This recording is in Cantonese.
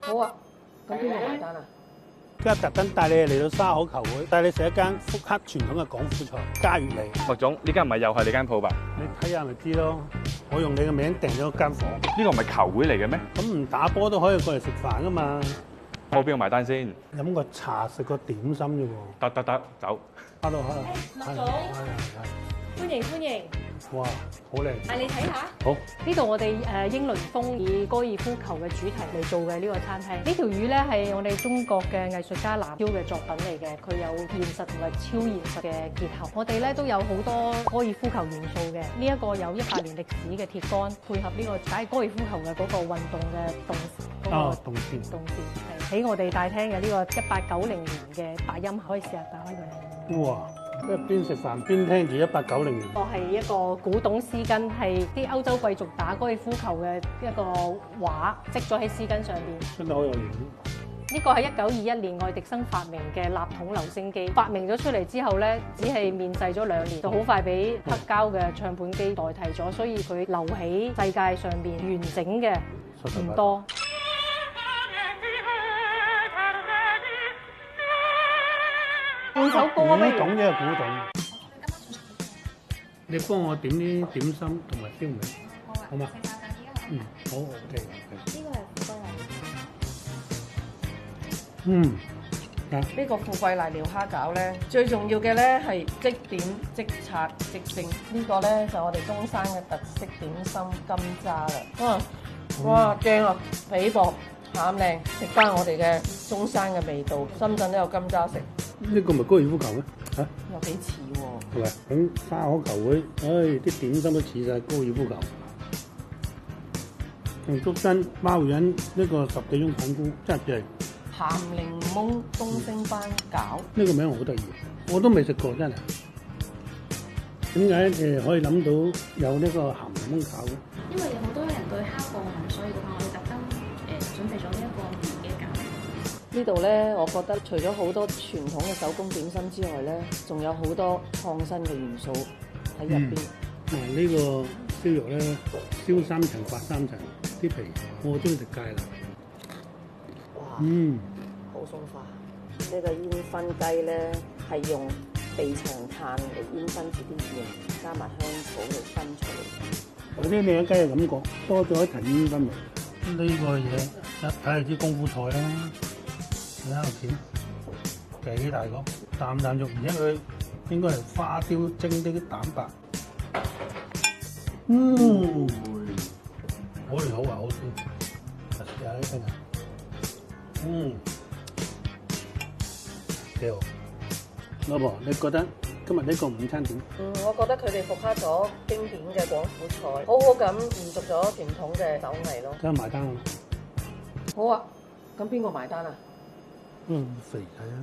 好啊，咁邊個埋單啊？今日特登帶你嚟到沙河球會，帶你食一間復刻傳統嘅廣府菜嘉悦味。麥總，呢間唔係又係你間鋪吧？你睇下咪知咯。我用你嘅名訂咗間房。呢個唔係球會嚟嘅咩？咁唔打波都可以過嚟食飯噶嘛？我邊個埋單先？飲個茶食個點心啫喎。得，走。hello，麥總，歡迎歡迎。哇，好靚！你睇下，好。呢度我哋英倫風以高爾夫球嘅主題嚟做嘅呢個餐廳。呢條魚咧係我哋中國嘅藝術家藍雕嘅作品嚟嘅，佢有現實同埋超現實嘅結合。我哋咧都有好多高爾夫球元素嘅。呢一個有100年歷史嘅鐵桿，配合呢個打高爾夫球嘅嗰個運動嘅動線係喺我哋大廳嘅呢個1890年嘅白音，可以試下打開佢。哇！即係邊食飯邊聽住1890年。我係一個古董絲巾，係啲歐洲貴族打高爾夫球嘅一個畫，織咗喺絲巾上邊。真係好有型。呢個係1921年愛迪生發明嘅立筒留聲機，發明咗出嚟之後咧，只係面世咗2年，就好快俾黑膠嘅唱片機代替咗，所以佢留喺世界上邊完整嘅唔多。換首歌啊！古董啫，古董。你幫我點啲點心同埋燒味，好嘛？好 OK。呢個係富貴泥。呢個富貴泥料蝦餃咧，最重要嘅咧係即點即拆即蒸。呢個咧就我哋中山嘅特色點心金渣啦。哇正啊，皮薄餡靚，食翻我哋嘅中山嘅味道。深圳都有金渣食。呢個咪高爾夫球咩？嚇？有幾似喎？喂，咁沙河球會，啲點心都似晒高爾夫球。用竹笙、貓潤呢個10幾種菌菇，真係正。鹹檸檬東星斑餃，呢個名好得意，我都未食過真係。點解可以諗到有呢個鹹檸檬餃咧？因為有好多人對蝦過敏，所以嘅話我哋特登準備咗呢一個鹽嘅餃。呢度咧，我覺得除咗好多傳統嘅手工點心之外咧，仲有好多創新嘅元素喺入邊。呢個燒肉咧，燒3層刮3層，啲皮我中意食芥辣。哇！好鬆化。呢個煙燻雞咧係用備長炭嚟煙燻住啲鹽，加埋香草嚟燻出嚟。有啲靚雞嘅感覺，多咗一層煙燻味。呢個嘢一睇就知功夫菜啦。睇下片幾大個，啖啖肉，而且佢應該係花雕蒸啲蛋白。好嚟好啊，好鮮。試下呢邊啊，幾好。老婆，你覺得今日呢個午餐點？我覺得佢哋復刻咗經典嘅廣府菜，好好咁延續咗傳統嘅手藝咯。梗係埋單啦。好啊，咁邊個埋單啊？肥仔啊！